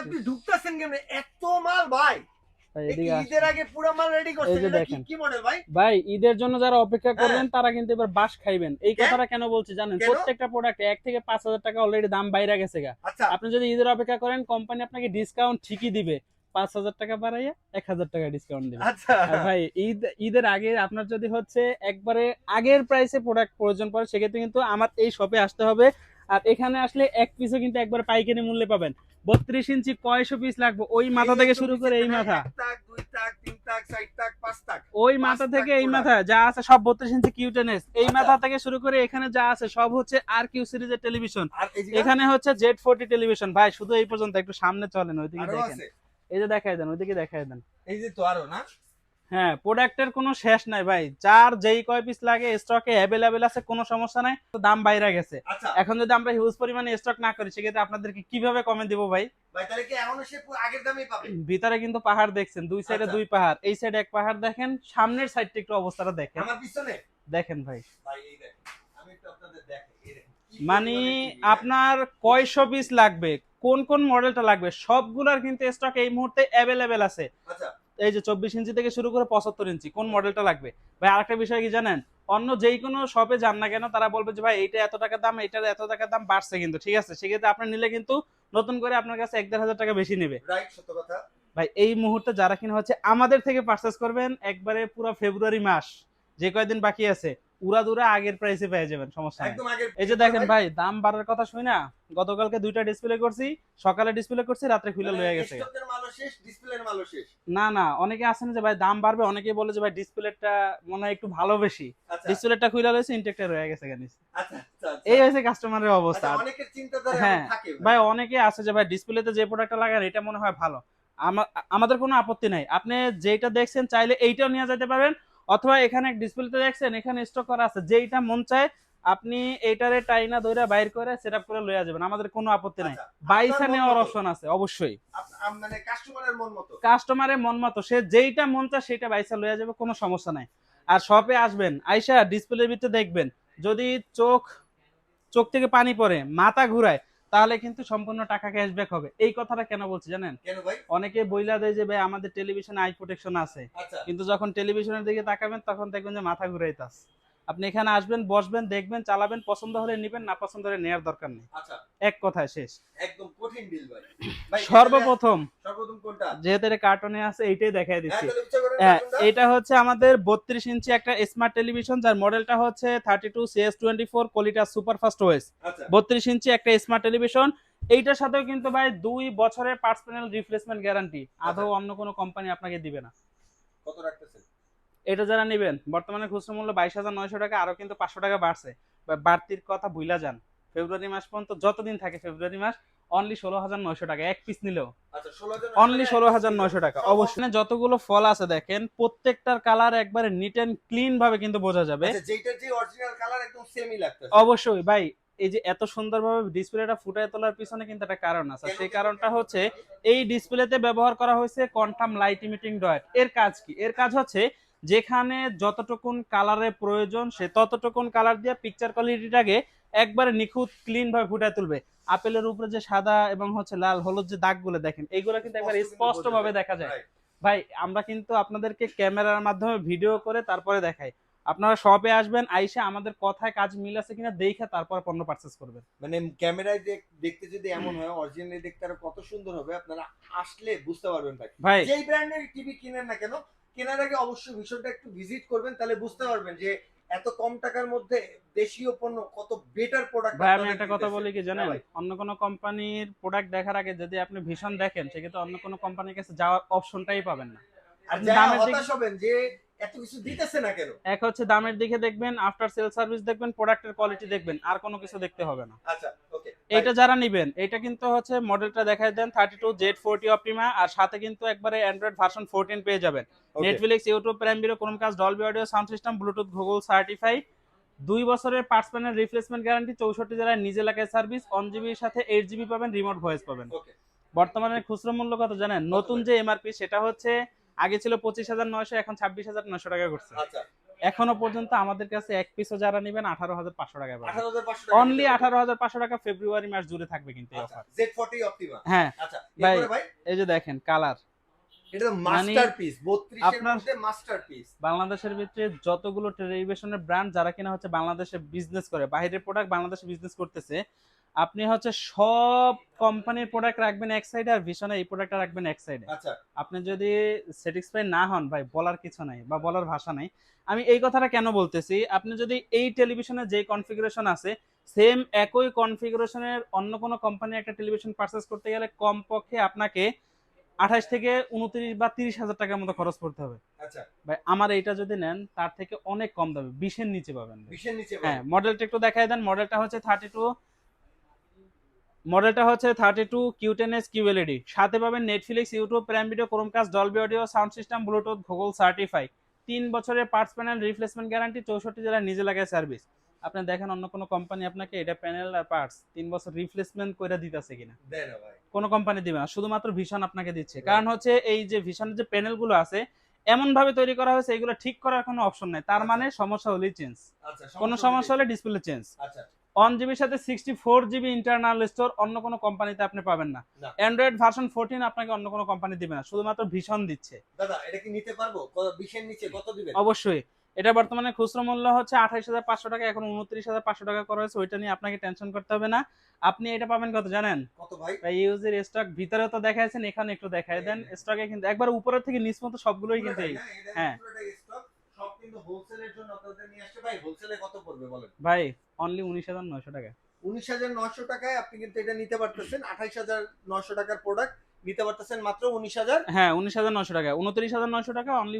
আপনি ঢুকতেছেন কেমনে এত মাল ভাই? ঈদের আগে পুরো মাল রেডি করছেন, এটা কি মডেল ভাই? ভাই ঈদের জন্য যারা অপেক্ষা করবেন তারা কিন্তু এবার বাস খাইবেন। এই কথাটা কেন বলছি জানেন? প্রত্যেকটা প্রোডাক্ট 1 থেকে 5,000 টাকা অলরেডি দাম বাইরে গেছে গা। আপনি যদি ঈদের অপেক্ষা করেন কোম্পানি আপনাকে ডিসকাউন্ট ঠিকই দিবে, 5,000 টাকা বাড়াইয়া 1,000 টাকা ডিসকাউন্ট দিবে। আর ভাই ঈদের আগে আপনার যদি হচ্ছে একবারে আগের প্রাইসে প্রোডাক্ট প্রয়োজন পড়ে সেক্ষেত্রে কিন্তু আমার এই শপে আসতে হবে। আর এখানে আসলে এক পিসও কিন্তু একবার পাইকারি মূল্যে পাবেন। 32 ইঞ্চি কয়শো পিস লাগবে ওই মাথা থেকে শুরু করে এই মাথা, ওই মাথা থেকে এই মাথা যা আছে সব 32 ইঞ্চি কিউটেনেস। এই মাথা থেকে শুরু করে এখানে যা আছে সব হচ্ছে আর কিউ সিরিজের টেলিভিশন। এখানে হচ্ছে Z40 টেলিভিশন। ভাই শুধু এই পর্যন্ত, একটু সামনে চলেন ওইদিকে দেখেন। এই যে দেখাই দেন, ওইদিকে দেখাই দেন। এই যে তো আরো না, হ্যাঁ প্রোডাক্টের কোনো শেষ নাই ভাই, যার যেই কয় পিস লাগে স্টকে অ্যাভেলেবেল আছে, কোনো সমস্যা নাই। তো দাম বাইরে গেছে। এখন যদি আমরা হিউজ পরিমাণে স্টক না করি সেক্ষেত্রে আপনাদেরকে কিভাবে কমে দিব ভাই? ভাই তাহলে কি এমন সে আগের দামেই পাবে? ভিতরে কিন্তু পাহাড় দেখছেন, দুই সাইডে দুই পাহাড়, এই সাইডে এক পাহাড় দেখেন, সামনের সাইডটা একটু অবস্থাটা দেখেন। আমার পিছনে দেখেন ভাই, ভাই এই দেখেন, আমি একটু আপনাদের দেখাই এই দেখেন। মানে আপনার কয়শো পিস লাগবে, কোন কোন মডেলটা লাগবে সবগুলোর কিন্তু স্টক এই মুহূর্তে অ্যাভেলেবেল আছে। আচ্ছা এই যে 24 ইঞ্চি থেকে শুরু করে 75 ইঞ্চি কোন মডেলটা লাগবে। ভাই আরেকটা বিষয় কি জানেন, অন্য যেই কোনো শপে যান না কেন তারা বলবে যে ভাই এইটা এত টাকা দাম, এইটার এত টাকা দাম বাড়ছে, কিন্তু ঠিক আছে সেক্ষেত্রে আপনি নিলে কিন্তু নতুন করে আপনার কাছে 1,500 টাকা বেশি নেবে। রাইট, সত্য কথা ভাই এই মুহূর্তে যারা কিনা হচ্ছে আমাদের থেকে পারচেজ করবেন একবারে পুরো ফেব্রুয়ারি মাস যে কয়দিন বাকি আছে উড়াদুরা আগের প্রাইসে পেয়ে যাবেন, সমস্যা নেই। এই যে দেখেন ভাই দাম বাড়ার কথা শুই না, গতকালকে দুইটা ডিসপ্লে করছি, সকালে ডিসপ্লে করছি, রাত্রে খুলে লয়ে গেছে। না না, অনেকে আছেন যে ভাই দাম বাড়বে, অনেকে বলে যে ভাই ডিসপ্লেটা মনে হয় একটু ভালো বেশি, ডিসপ্লেটা খুলে লয়েছে ইনটেকটা রয়ে গেছে গানিস। এই হচ্ছে কাস্টমারের অবস্থা। অনেকের চিন্তাধারা হ্যাঁ থাকে ভাই, অনেকে আছে যে ভাই ডিসপ্লেতে যে প্রোডাক্টটা লাগান এটা মনে হয় ভালো। আমাদের কোনো আপত্তি নাই, আপনি যেটা দেখছেন চাইলে এইটাও নিয়ে যেতে পারেন, অথবা এখানে ডিসপ্লেতে দেখছেন এখানে স্টক করা আছে, যেইটা মন চায় আপনি এইটারে টাইনা দইরা বাইর করে সেটআপ করে লইয়া যাবেন, আমাদের কোনো আপত্তি নাই। বাইসা নেওয়ার অপশন আছে অবশ্যই, মানে কাস্টমারের মন মতো, কাস্টমারের মন মতো সে যেইটা মন চায় সেটা বাইসা লইয়া যাবে, কোনো সমস্যা নাই। আর শপে আসবেন আইসা ডিসপ্লের ভিতরে দেখবেন, যদি চোখ থেকে পানি পড়ে, মাথা ঘুরায়, তাহলে কিন্তু সম্পূর্ণ টাকা ক্যাশব্যাক হবে। এই কথাটা কেন বলছি জানেন? অনেকে বইলা দেয় যে ভাই আমাদের টেলিভিশনে আই প্রোটেকশন আছে, কিন্তু যখন টেলিভিশনের দিকে তাকাবেন তখন দেখবেন যে মাথা ঘুরাইতাছে। আপনি এখানে আসবেন, বসবেন, দেখবেন, চালাবেন, পছন্দ হলে নেবেন, না পছন্দ হলে নেয়ার দরকার নেই। এক কথায় শেষ। একদম কঠিন ডিল ভাই। সর্বপ্রথম কোনটা যেহেতু এটা কার্টুনে আছে এইটাই দেখাই দিচ্ছি। হ্যাঁ এটা হচ্ছে আমাদের 32 ইঞ্চি একটা স্মার্ট টেলিভিশন, যার মডেলটা হচ্ছে 32CS24 কোয়ালিটা সুপারফাস্ট ওএস। 32 ইঞ্চি একটা স্মার্ট টেলিভিশন, এইটার সাথেও কিন্তু ভাই 2 বছরের পার্টস প্যানেল রিপ্লেসমেন্ট গ্যারান্টি, আদৌ অন্য কোনো কোম্পানি আপনাকে দিবে না। কত রাখতেছেন? এটা যারা নেবেন বর্তমানে খুচরা মূল্য 22,900 টাকা, আরো কিন্তু 500 টাকা বাড়ছে। বাড়তির কথা ভুলা যান, ফেব্রুয়ারি মাস পর্যন্ত যতদিন থাকে ফেব্রুয়ারি মাস অনলি 16,900 টাকা এক পিস নিলেও, অনলি 16,900 টাকা। অবশ্যই যতগুলো ফল আছে দেখেন প্রত্যেকটার কালার একবারে নিট এন্ড ক্লিন ভাবে কিন্তু বোঝা যাবে, যেটার যে অরিজিনাল কালার একদম সেমই লাগতেছে। অবশ্যই ভাই, এই যে এত সুন্দরভাবে ডিসপ্লেটা ফুটায় তোলার পিছনে কিন্তু একটা কারণ আছে, সেই কারণটা হচ্ছে এই ডিসপ্লেতে ব্যবহার করা হয়েছে কোয়ান্টাম লাইট ইমিটিং ডট। এর কাজ কি? এর কাজ হচ্ছে যেখানে যতটুকুন কালারের প্রয়োজন সে ততটুকুন কালার দিয়ে পিকচার কোয়ালিটিটাকে একবারে নিখুঁত ক্লিন ভাবে ফুটায় তুলবে। আপেলের উপরে যে সাদা এবং হচ্ছে লাল হলুদ যে দাগগুলো দেখেন এইগুলো কিন্তু একবার স্পষ্ট ভাবে দেখা যায়। ভাই আমরা কিন্তু আপনাদেরকে ক্যামেরার মাধ্যমে ভিডিও করে তারপরে দেখাই, আপনারা শপে আসবেন, আইসা আমাদের কথায় কাজ মিল আছে কিনা দেখে তারপর পণ্য পারচেজ করবেন। মানে ক্যামেরায় দেখতে যদি এমন হয়, অরিজিনালি দেখতে আরো কত সুন্দর হবে, আপনারা আসলে বুঝতে পারবেন ভাই। যেই ব্র্যান্ডের টিভি কিনেন না কেন, কেনার আগে অবশ্যই বিষয়টা একটু ভিজিট করবেন, তাহলে বুঝতে পারবেন যে এত কম টাকার মধ্যে দেশীয় পণ্য কত বেটার প্রোডাক্ট। ভাই আমি একটা কথা বলি কি জানেন, অন্য কোনো কোম্পানির প্রোডাক্ট দেখার আগে যদি আপনি ভীষণ দেখেন সেক্ষেত্রে অন্য কোনো কোম্পানির কাছে যাওয়ার অপশনটাই পাবেন না। আপনি দামের দিকে হতাশ হবেন যে এত কিছু দিতেছে না কেন। এক হচ্ছে দামের দিকে দেখবেন, আফটার সেল সার্ভিস দেখবেন, প্রোডাক্টের কোয়ালিটি দেখবেন, আর কোনো কিছু দেখতে হবে না। আচ্ছা ওকে, এটা যারা নেবেন এটা কিন্তু হচ্ছে মডেলটা দেখাই দেন 32Z40 অপটিমা, আর সাথে কিন্তু একবারে অ্যান্ড্রয়েড ভার্সন 14 পেয়ে যাবেন। Netflix, YouTube, prime video, Chromecast, Dolby audio sound system, Bluetooth, Google certify, 2 বছরের পার্টস প্যানেল রিপ্লেসমেন্ট গ্যারান্টি, 64 জেলায় নিজ এলাকায় সার্ভিস, 1GB এর সাথে 8GB পাবেন, রিমোট ভয়েস পাবেন। বর্তমানে খুচরা মূল্য কত জানেন? নতুন যে এমআরপি সেটা হচ্ছে আগে ছিল 25,900, এখন 26,900 টাকা করছে। এখনো পর্যন্ত আমাদের কাছে এক পিসও যারা নেবেন 18,500 টাকায় পাবেন। 18,500 অনলি 18,500 টাকা ফেব্রুয়ারি মাস জুড়ে থাকবে কিন্তু এই অফার। Z40 Optima. হ্যাঁ আচ্ছা ভাই, এরপরে ভাই এই যে দেখেন কালার, এটা তো মাস্টারপিস, 32 এর আপনার মধ্যে মাস্টারপিস। বাংলাদেশের ভিতরে যতগুলো টেলিভিশনের ব্র্যান্ড যারা কিনা হচ্ছে বাংলাদেশে বিজনেস করে, বাইরের প্রোডাক্ট বাংলাদেশে বিজনেস করতেছে, আপনি হচ্ছে সব কোম্পানির প্রোডাক্ট রাখবেন এক সাইডে আর ভিশনে এই প্রোডাক্টটা রাখবেন এক সাইডে। আচ্ছা আপনি যদি স্যাটিসফাই না হন ভাই, বলার কিছু নাই বা বলার ভাষা নাই। আমি এই কথাটা কেন বলতেছি, আপনি যদি এই টেলিভিশনের যে কনফিগারেশন আছে সেম একই কনফিগারেশনের অন্য কোনো কোম্পানির একটা টেলিভিশন পারচেজ করতে গেলে কমপক্ষে আপনাকে 28 থেকে 29 বা 30,000 টাকার মতো খরচ করতে হবে। আচ্ছা ভাই আমার এইটা যদি নেন তার থেকে অনেক কম দামে 20 এর নিচে পাবেন। 20 এর নিচে হ্যাঁ, মডেলটা একটু দেখায় দেন। মডেলটা হচ্ছে 32 Q10s QLED, সাথে পাবেন Netflix, YouTube, prime video, Chromecast, Dolby audio, sound system, Bluetooth, Google certify, 3 বছরের পার্টস প্যানেল রিপ্লেসমেন্ট গ্যারান্টি, 64 জেলায় নিজে লাগায় সার্ভিস। আপনি দেখেন অন্য কোনো কোম্পানি আপনাকে এটা প্যানেল আর পার্টস 3 বছর রিপ্লেসমেন্ট করে দিতেছে কিনা? দেয় না ভাই, কোনো কোম্পানি দিবে না, শুধুমাত্র ভিশন আপনাকে দিচ্ছে। কারণ হচ্ছে এই যে ভিশনের যে প্যানেলগুলো আছে এমন ভাবে তৈরি করা হয়েছে এগুলো ঠিক করার কোনো অপশন নাই, তার মানে সমস্যা হলেই চেঞ্জ, আচ্ছা কোনো সমস্যা হলে ডিসপ্লে চেঞ্জ। আচ্ছা 1 জিবির সাথে 64 জিবি ইন্টারনাল স্টোর অন্য কোনো কোম্পানিতে আপনি পাবেন না। না। অ্যান্ড্রয়েড ভার্সন 14 আপনাকে অন্য কোনো কোম্পানি দিবে না, শুধুমাত্র ভিশন দিচ্ছে। দাদা এটা কি নিতে পারবো? 20 এর নিচে কত দিবেন? অবশ্যই। এটা বর্তমানে খুচরো মূল্য হচ্ছে 28,500 টাকা, এখন 29,500 টাকা করা হয়েছে, ওইটা নিয়ে আপনাকে টেনশন করতে হবে না। আপনি এটা পাবেন কত জানেন? কত ভাই? ইউজের স্টক ভিতরে তো দেখাইছেন, এখানে একটু দেখাই দেন। স্টকে কিন্তু একবার উপরের থেকে নিচ পর্যন্ত সবগুলোই কিন্তু এই। হ্যাঁ সব কিন্তু হোলসেলের জন্য আপনাদের নিয়ে আসছে ভাই। হোলসেলে কত পড়বে বলেন? ভাই অনলি 19,900 টাকা। 19,900 টাকায় আপনি কিন্তু এটা নিতে পারতেছেন। 28,900 টাকার প্রোডাক্ট নিতে পারতেছেন মাত্র 19,000। হ্যাঁ 19,900 টাকা, 29,900 টাকা, অনলি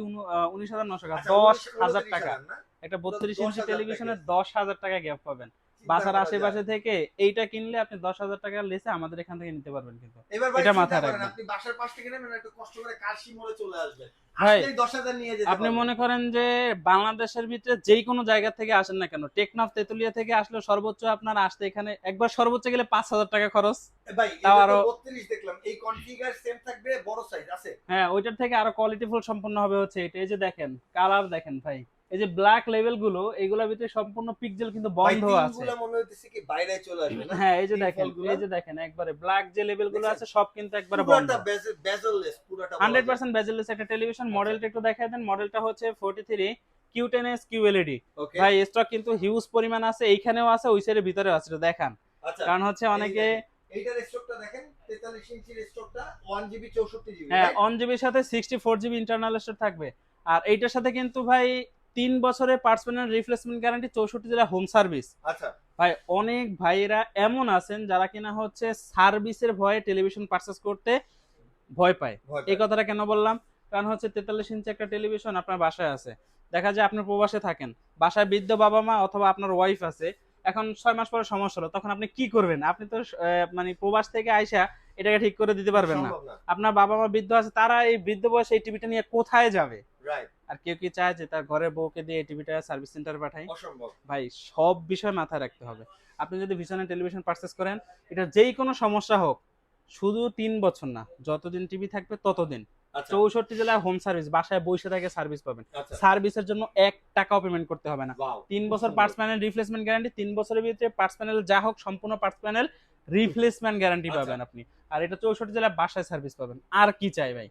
19,900 টাকা, আচ্ছা, 10,000 টাকা। 19,000 না? একটা 32 ইঞ্চি 10,000 টেলিভিশনের 10,000 টাকা গ্যাপ পাবেন। চিন্তা বাসার করা আশেপাশে যায়। থেকে এইটা কিনলে আপনি 10,000 টাকা লেসে আমাদের এখান থেকে নিতে পারবেন কিন্তু। এবার ভাই এটা চিন্তা মাথায় করেন, রাখবেন। আপনি বাসার পাশ থেকে নেবেন, একটু কষ্ট করে কাশি মোড়ে চলে আসবেন। ভাই, আসলেই 10,000 নিয়ে যেতে আপনি পারবেন। মনে করেন যে বাংলাদেশের ভিতরে যেই কোনো জায়গা থেকে আসেন না কেন, টেকনাফ তেতুলিয়া থেকে আসলে সর্বোচ্চ আপনার আসতে এখানে একবার সর্বোচ্চ গেলে 5,000 টাকা খরচ। ভাই তাও এটা তো আরো 32 দেখলাম। এই কনফিগার সেম থাকবে, বড় সাইজ আছে। হ্যাঁ, ওইটার থেকে আরো কোয়ালিটিফুল সম্পূর্ণ হবে হচ্ছে এটা। এই যে দেখেন কালার দেখেন ভাই, এই যে ব্ল্যাক লেভেল গুলো এগুলোর ভিতরে সম্পূর্ণ পিক্সেল কিন্তু বন্ধ আছে। ভাই মনে হইতেছে কি বাইরে চলে আসবে না? হ্যাঁ এই যে দেখেন, ফলগুলো? এই যে দেখেন একবারে ব্ল্যাক যে লেভেল গুলো আছে সব কিন্তু একবারে বন্ধ। পুরোটা বেজেললেস, পুরোটা 100% বেজেললেস একটা টেলিভিশন। মডেলটা একটু দেখায় দেন। মডেলটা হচ্ছে 43 Q10s QLED। ওকে ভাই স্টক কিন্তু হিউজ পরিমাণ আছে, এইখানেও আছে, ওই সাইডের ভিতরেও আছে, এটা দেখান। আচ্ছা কারণ হচ্ছে অনেকে এইটার স্টকটা দেখেন, 43 ইঞ্চির স্টকটা 1GB 64GB। হ্যাঁ 1 জিবির সাথে 64 জিবি ইন্টারনাল স্টোর থাকবে। আর এইটার সাথে কিন্তু ভাই 3 বছরের পার্টস প্যানেল রিপ্লেসমেন্ট গ্যারান্টি, 64 জেলা হোম সার্ভিস। আচ্ছা ভাই অনেক ভাইরা এমন আছেন যারা কিনা হচ্ছে সার্ভিসের ভয়ে টেলিভিশন পারচেজ করতে ভয় পায়। এই কথাটা কেন বললাম? কারণ হচ্ছে 43 ইঞ্চি একটা টেলিভিশন আপনার বাসায় আছে, দেখা যায় আপনি প্রবাসে থাকেন, বাসায় বৃদ্ধ বাবা মা অথবা আপনার ওয়াইফ আছে, এখন 6 মাস পরে সমস্যা হলো, তখন আপনি কি করবেন? আপনি তো মানে প্রবাস থেকে আইসা এটাকে ঠিক করে দিতে পারবেন না। সম্ভব না। আপনার বাবা মা বৃদ্ধ আছে, তারা এই বৃদ্ধ বয়সে এই টিভিটা নিয়ে কোথায় যাবে? রাইট, আর কেউ কি চায় যে তার ঘরের বউকে দিয়ে এই টিভিটা সার্ভিস সেন্টারে পাঠায়? অসম্ভব। ভাই সব বিষয় মাথায় রাখতে হবে। আপনি যদি ভিশনের টেলিভিশন পারচেজ করেন, এটা যেই কোনো সমস্যা হোক, শুধু 3 বছর না, যতদিন টিভি থাকবে ততদিন আচ্ছা 64 জেলায় হোম সার্ভিস, বাসায় বসে থেকে সার্ভিস পাবেন। আচ্ছা সার্ভিসের জন্য 1 টাকাও পেমেন্ট করতে হবে না। ওয়াও 3 বছর পার্টস প্যানেল রিপ্লেসমেন্ট গ্যারান্টি, 3 বছরের ভিতরে পার্টস প্যানেল যা হোক সম্পূর্ণ পার্টস প্যানেল রিপ্লেসমেন্ট গ্যারান্টি আচ্ছা। পাবেন আপনি। আর এটা 64 জেলায় বাসায় সার্ভিস পাবেন। আর কি চাই ভাই?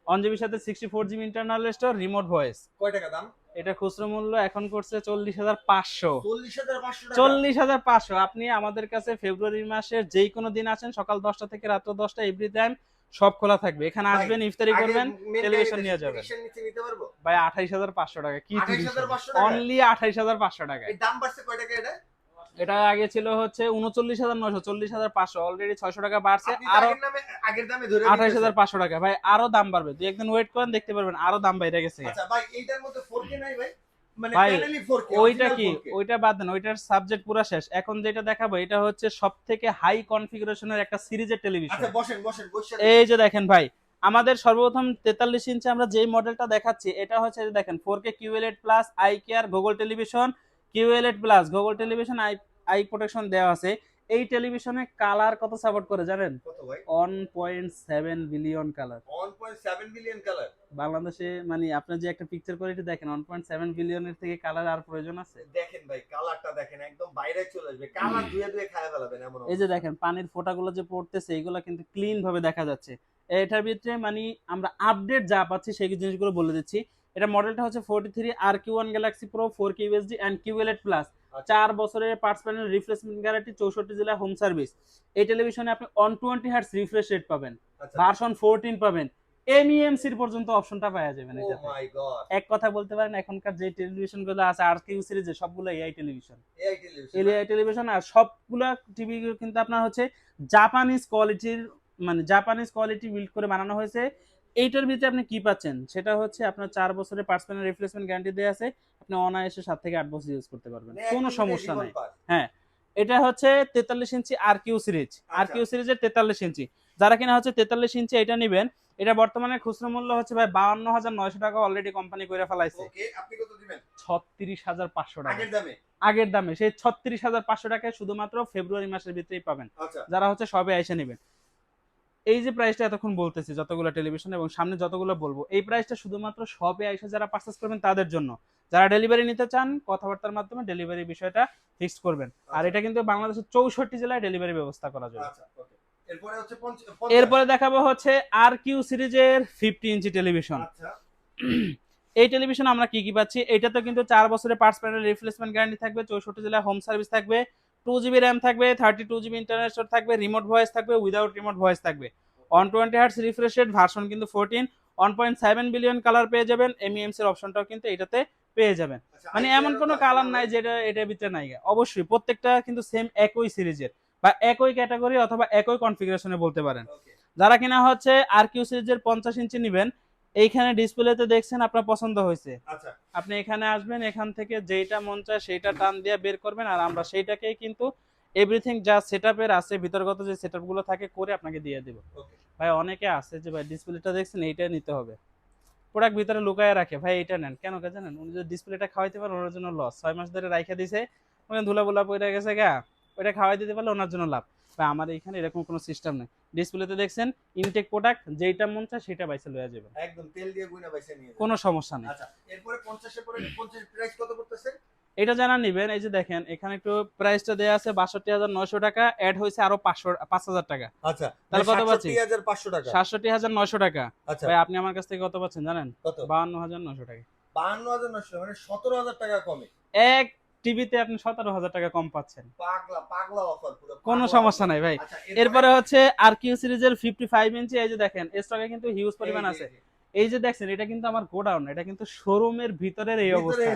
1 জিবির সাথে 64 GB internal store, remote voice. কয় টাকা দাম? এটা খুচরো মূল্য এখন করছে 40,500। 40,500 টাকা। 40,500। আপনি আমাদের কাছে ফেব্রুয়ারি মাসের যেই কোনো দিন আসেন, সকাল 10টা থেকে রাত 10টা, এভরি টাইম সব খোলা থাকবে। এখানে ভাই, আসবেন, ইফতারি আগে করবেন, main টেলিভিশন গাড়িতে নিয়ে যাবেন। টেলিভিশন নিচে নিতে পারবো? ভাই 28,500 টাকা। কি 28,500 টাকা? অনলি 28,500 টাকা। এই দাম বাড়ছে কয় টাকা এটা? এটা আগে ছিল হচ্ছে 39,900, 40,500, অলরেডি 600 টাকা বাড়ছে। আপনি তো আরো আগের দামে ধরে দিতেছেন। 28,500 টাকা। ভাই আরো দাম বাড়বে, 2 একদিন ওয়েট করেন, দেখতে পারবেন আরো দাম বাইরে গেছে। আচ্ছা ভাই এইটার মধ্যে 4K নাই ভাই? মানে ভাই প্যানেলই 4K, ওইটা original কি, 4K। ওইটা বাদ দেন, ওইটার সাবজেক্ট পুরো শেষ। এখন যেটা দেখাবো এটা হচ্ছে সবথেকে হাই কনফিগারেশনের একটা সিরিজের টেলিভিশন। আচ্ছা বসেন বসেন বসে এই যে দেখেন ভাই, আমাদের সর্বপ্রথম 43 ইঞ্চি আমরা যেই মডেলটা দেখাচ্ছি এটা হচ্ছে, এই যে দেখেন 4K QLED plus eye care Google television, QLED plus Google television, I protection দেওয়া আছে। এই টেলিভিশনে কালার কত সাপোর্ট করে জানেন? কত ভাই? 1.7 বিলিয়ন কালার। 1.7 বিলিয়ন কালার বাংলাদেশে মানে আপনি যে একটা পিকচার কোয়ালিটি দেখেন 1.7 বিলিয়নের থেকে কালার আর প্রয়োজন আছে? দেখেন ভাই কালারটা দেখেন একদম বাইরে চলে আসবে, কালার ধুয়ে ধুয়ে খায় ফেলাবেন এমন এই যে দেখেন পানির ফোঁটাগুলো যে পড়তেছে এগুলো কিন্তু ক্লিন ভাবে দেখা যাচ্ছে। এটার ভিতরে মানে আমরা আপডেট যা পাচ্ছি সেই জিনিসগুলো বলে দিচ্ছি। এটা মডেলটা হচ্ছে 43 RQ1 Galaxy Pro 4K UHD and QLED Plus, 4 বছরের পার্টস প্যানেল রিপ্লেসমেন্ট গ্যারান্টি, 64 জেলা হোম সার্ভিস। এই টেলিভিশনে আপনি 120 হার্টজ রিফ্রেশ রেট পাবেন, ভার্সন 14 পাবেন, MEMC পর্যন্ত অপশনটা পাওয়া যাবেন ও এটাতে। মাই গড, এক কথা বলতে পারেন এখনকার যে টেলিভিশনগুলো আছে RQ সিরিজে সবগুলো AI television. AI television, AI television আর সবগুলা টিভি কিন্তু আপনার হচ্ছে জাপানিজ কোয়ালিটির, মানে জাপানিজ কোয়ালিটি বিল্ড করে বানানো হয়েছে। এইটার ভিতরে আপনি কি পাচ্ছেন সেটা হচ্ছে আপনার 4 বছরের পার্টস প্যানেল রিপ্লেসমেন্ট গ্যারান্টি দেওয়া আছে, আপনি অনায়াসে 7 থেকে 8 বছর ইউজ করতে পারবেন, কোনো সমস্যা নাই। হ্যাঁ, এটা হচ্ছে 43 ইঞ্চি RQ সিরিজ, RQ সিরিজের 43 ইঞ্চি। যারা কিনা হচ্ছে 43 ইঞ্চি এটা নেবেন, এটা বর্তমানে খুচরা মূল্য হচ্ছে ভাই 52,900 টাকা অলরেডি কোম্পানি করে ফেলাইছে। ওকে, আপনি কত দিবেন? 36,500 টাকা আগের দামে। আগের দামে। সেই 36,500 টাকায় শুধুমাত্র ফেব্রুয়ারি মাসের ভিতরেই পাবেন, যারা হচ্ছে সবে এসে নেবেন। এই যে প্রাইসটা এতক্ষণ বলতেছি যতগুলো টেলিভিশন এবং সামনে যতগুলো বলবো, এই প্রাইসটা শুধুমাত্র সবে এসে যারা পারচেজ করবেন তাদের জন্য। যারা ডেলিভারি নিতে চান কথাবার্তার মাধ্যমে ডেলিভারি বিষয়টা ফিক্স করবেন। আর এটা কিন্তু বাংলাদেশের 64 জেলায় ডেলিভারি ব্যবস্থা করা যাবে। এরপরে দেখাবো হচ্ছে RQ সিরিজের 50 ইঞ্চি টেলিভিশন। এই টেলিভিশন আমরা কি কি পাচ্ছি? এটাতে কিন্তু 4 বছরের পার্টস প্যানেল রিপ্লেসমেন্ট গ্যারান্টি থাকবে, 64 জেলা হোম সার্ভিস থাকবে, 2GB র্যাম থাকবে, 32GB ইন্টারনেট স্টোর থাকবে, রিমোট ভয়েস থাকবে, উইদাউট রিমোট ভয়েস থাকবে, 120 হার্টজ রিফ্রেশ রেট, ভার্সন কিন্তু 14, 1.7 বিলিয়ন কালার পেয়ে যাবেন, MEMC এর অপশনটাও কিন্তু এটাতে পেয়ে যাবেন। মানে এমন কোনো কালার নাই যেটা এটার ভিতরে নাই, অবশ্যই প্রত্যেকটা কিন্তু সেম একই সিরিজের বা একই ক্যাটাগরি অথবা একই কনফিগারেশনে বলতে পারেন। যারা কিনা হচ্ছে RQ সিরিজের 50 ইঞ্চি নেবেন, এইখানে ডিসপ্লেতে দেখছেন আপনার পছন্দ হয়েছে, আপনি এখানে আসবেন, এখান থেকে যেইটা মন চায় সেইটা টান দিয়ে বের করবেন, আর আমরা সেইটাকেই কিন্তু এভরিথিং যা সেটআপের আছে ভিতরগত যে সেটআপগুলো থাকে করে আপনাকে দিয়ে দেব। ভাই অনেকে আছে যে ভাই ডিসপ্লেটা দেখছেন এইটা নিতে হবে, প্রোডাক্ট ভিতরে লুকায় রাখে, ভাই এটা নেন, কেন কে জানেন? উনি যদি ডিসপ্লেটা খাওয়াইতে পারেন ওনার জন্য লস, 6 মাস ধরে রাইখা দিছে, ওখানে ধুলাগুলা পড়ে গেছে গা, ওইটা খাওয়াই দিতে পারলে ওনার জন্য লাভ। ভাই আমার এখানে এরকম কোনো সিস্টেম নেই, ডিসপ্লেতে দেখছেন ইনটেক প্রোডাক্ট, যেইটা মন চায় সেটা বাইসে লয়ে যাবেন, একদম তেল দিয়ে গুইনা বাইসে নিয়ে কোনো সমস্যা নেই। আচ্ছা, এরপরে 50 এর পরে 50 প্রাইস কত পড়তেছে? এটা জানা নেবেন, এই যে দেখেন এখানে একটু প্রাইসটা দেয়া আছে 62,900 টাকা, অ্যাড হয়েছে আরো 5,000 টাকা। আচ্ছা, তাহলে কত পাচ্ছি? 67,500 টাকা। 67,900 টাকা। আচ্ছা ভাই আপনি আমার কাছ থেকে কত পাচ্ছেন জানেন? কত? 52,900 টাকা। 52,900 মানে 17,000 টাকা কমে। এক টিভিতে আপনি 17,000 টাকা কম পাচ্ছেন। পাগলা পাগলা অফার পুরো। কোনো সমস্যা নাই ভাই। আচ্ছা, এরপরে হচ্ছে RQ সিরিজের 55 ইঞ্চি, এই যে দেখেন স্টকে কিন্তু হিউজ পরিমাণ আছে। এই যে দেখছেন এটা কিন্তু আমার গোডাউন, এটা কিন্তু শোরুমের ভিতরের এই অবস্থা।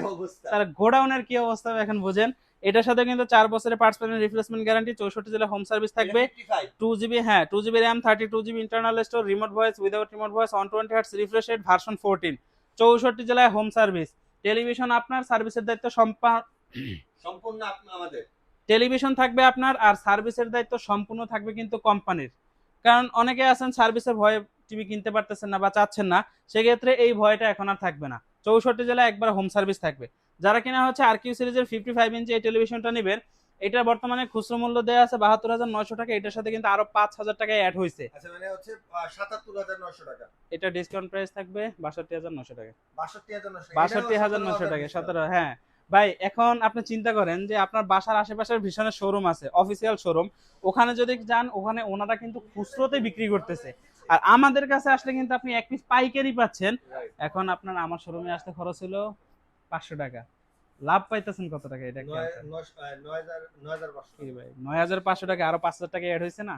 তার গোডাউনের কি অবস্থা এখন বুঝেন। এটার সাথে কিন্তু 4 বছরের পার্টস প্যানেল রিপ্লেসমেন্ট গ্যারান্টি, 64 জেলা হোম সার্ভিস থাকবে, 2GB, হ্যাঁ 2GB RAM, 32GB internal store, remote voice, without remote voice, 120 hertz refresh rate, version 14, 64 জেলায় হোম সার্ভিস। টেলিভিশন আপনার, সার্ভিসের দায়িত্ব সম্পূর্ণ আমাদের। টেলিভিশন থাকবে আপনার আর সার্ভিসের দায়িত্ব সম্পূর্ণ থাকবে কিন্তু কোম্পানির। কারণ অনেকে আছেন সার্ভিসের ভয়ে টিভি কিনতে পারতেছেন না বা চাচ্ছেন না, সেক্ষেত্রে এই ভয়টা এখন আর থাকবে না, 64 জেলায় একবার হোম সার্ভিস থাকবে। যারা কিনা হচ্ছে RQ সিরিজের 55 ইঞ্চি এই টেলিভিশনটা নেবেন, এটা বর্তমানে খুচরো মূল্য দেওয়া আছে 72,900 টাকা, এটার সাথে কিন্তু আরো 5,000 টাকা অ্যাড হয়েছে। আচ্ছা, মানে হচ্ছে 77,900 টাকা। এটা ডিসকাউন্ট প্রাইস থাকবে 62,900 টাকা। 62,900 টাকা 17, হ্যাঁ ভাই। এখন আপনি চিন্তা করেন যে আপনার বাসার আশেপাশের ভীষণের শোরুম আছে, অফিসিয়াল শোরুম, ওখানে যদি যান ওখানে ওনারা কিন্তু খুচরোতে বিক্রি করতেছে, আর আমাদের কাছে আসলে কিন্তু আপনি এক পিস পাইকারি পাচ্ছেন। এখন আপনার আমার শোরুমে আসতে খরচ হলো 500 টাকা, লাভ পাইতেছেন কত টাকা? এটা 9,500 টাকা, আরো 5,000 টাকা অ্যাড হয়েছে না?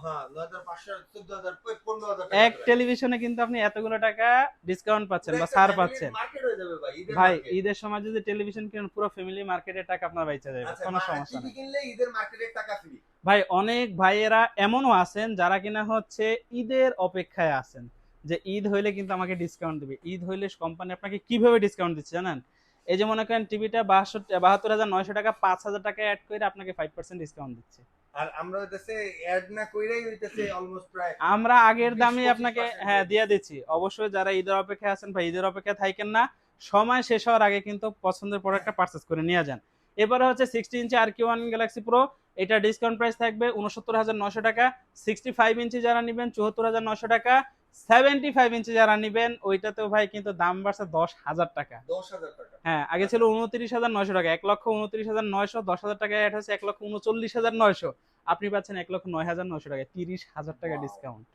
হ্যাঁ 9,500, 14,000, 15,000 এক টেলিভিশনে কিন্তু আপনি এতগুলো টাকা ডিসকাউন্ট পাচ্ছেন বা ছাড় পাচ্ছেন। মার্কেট হয়ে যাবে ভাই ঈদের সময় যদি টেলিভিশন কিনেন পুরো ফ্যামিলি মার্কেটের টাকা আপনার বাইচা যাবে, কোনো সমস্যা নেই। কিনলে ঈদের মার্কেটের টাকা ফ্রি। ভাই অনেক ভাইয়েরা এমনও আছেন যারা কিনা হচ্ছে ঈদের অপেক্ষায় আছেন যে ঈদ হইলে কিন্তু আমাকে ডিসকাউন্ট দিবে। ঈদ হইলে কোম্পানি আপনাকে কিভাবে ডিসকাউন্ট দিচ্ছে জানেন? এই যে মনে করেন টিভিটা 72,900 টাকা, 5,000 টাকা অ্যাড করে আপনাকে 5% ডিসকাউন্ট দিচ্ছে। আর আমরা হইতেছে অ্যাড না কইরাই হইতেছে অলমোস্ট প্রায় আমরা আগের দামে আপনাকে হ্যাঁ দিয়ে দিচ্ছি। অবশ্যই যারা ঈদের অপেক্ষায় আছেন ভাই ঈদের অপেক্ষায় থাকেন না, সময় শেষ হওয়ার আগে কিন্তু পছন্দের প্রোডাক্টটা পারচেজ করে নিয়ে যান। এবারে হচ্ছে 60 ইঞ্চি RQ1 Galaxy Pro এটা ডিসকাউন্ট প্রাইস থাকবে ৬৯,৯০০ টাকা। 65 ইঞ্চি যারা নেবেন ৭৪,৯০০ টাকা। 75 ইঞ্চি যারা নেবেন ওইটাতেও ভাই কিন্তু দাম বাড়ছে 10,০০০ টাকা। 10,000 টাকা। হ্যাঁ, আগে ছিল ২৯,৯০০ টাকা, ১,২৯,৯০০, ১০,০০০ টাকা অ্যাড হয়েছে ১,৩৯,৯০০। আপনি পাচ্ছেন ১,০৯,৯০০ টাকায়, ৩০,০০০ টাকা ডিসকাউন্ট।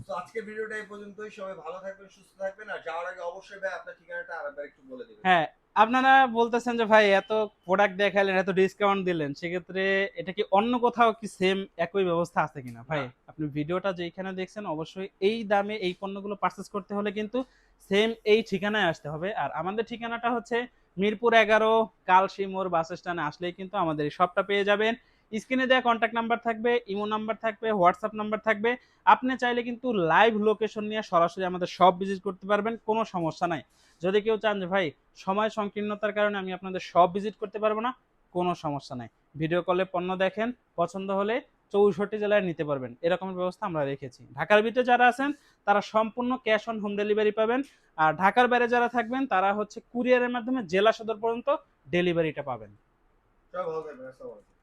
তো আজকের ভিডিওটা এই পর্যন্তই। সবাই ভালো থাকবেন, সুস্থ থাকবেন, আর যাওয়ার আগে অবশ্যই ভাই আপনার ঠিকানাটা আরেকবার একটু বলে দিবেন। হ্যাঁ, আপনারা বলতেছেন যে ভাই এত প্রোডাক্ট দেখাইলেন, এত ডিসকাউন্ট দিলেন, সেক্ষেত্রে এটা কি অন্য কোথাও কি সেম একই ব্যবস্থা আছে কিনা? ভাই আপনি ভিডিওটা যেখানে দেখছেন অবশ্যই এই দামে এই পণ্যগুলো পারচেজ করতে হলে কিন্তু সেম এই ঠিকানায় আসতে হবে। আর আমাদের ঠিকানাটা হচ্ছে মিরপুর 11 কালশী মোড় বাস স্ট্যান্ডে আসলেই কিন্তু আমাদের এই শপটা পেয়ে যাবেন। স্ক্রিনে দেওয়া কন্ট্যাক্ট নাম্বার থাকবে, ইমো নাম্বার থাকবে, হোয়াটসঅ্যাপ নাম্বার থাকবে। আপনি চাইলে কিন্তু লাইভ লোকেশন নিয়ে সরাসরি আমাদের শপ ভিজিট করতে পারবেন, কোনো সমস্যা নাই। যদি কেউ চান যে ভাই সময় সংকীর্ণতার কারণে আমি আপনাদের সব ভিজিট করতে পারবো না, কোনো সমস্যা নাই, ভিডিও কলে পণ্য দেখেন, পছন্দ হলে 64 জেলায় নিতে পারবেন, এরকমের ব্যবস্থা আমরা রেখেছি। ঢাকার ভিতরে যারা আছেন তারা সম্পূর্ণ ক্যাশ অন হোম ডেলিভারি পাবেন, আর ঢাকার বাইরে যারা থাকবেন তারা হচ্ছে কুরিয়ারের মাধ্যমে জেলা সদর পর্যন্ত ডেলিভারিটা পাবেন। সবাই ভালো থাকবেন। আসসালামু আলাইকুম।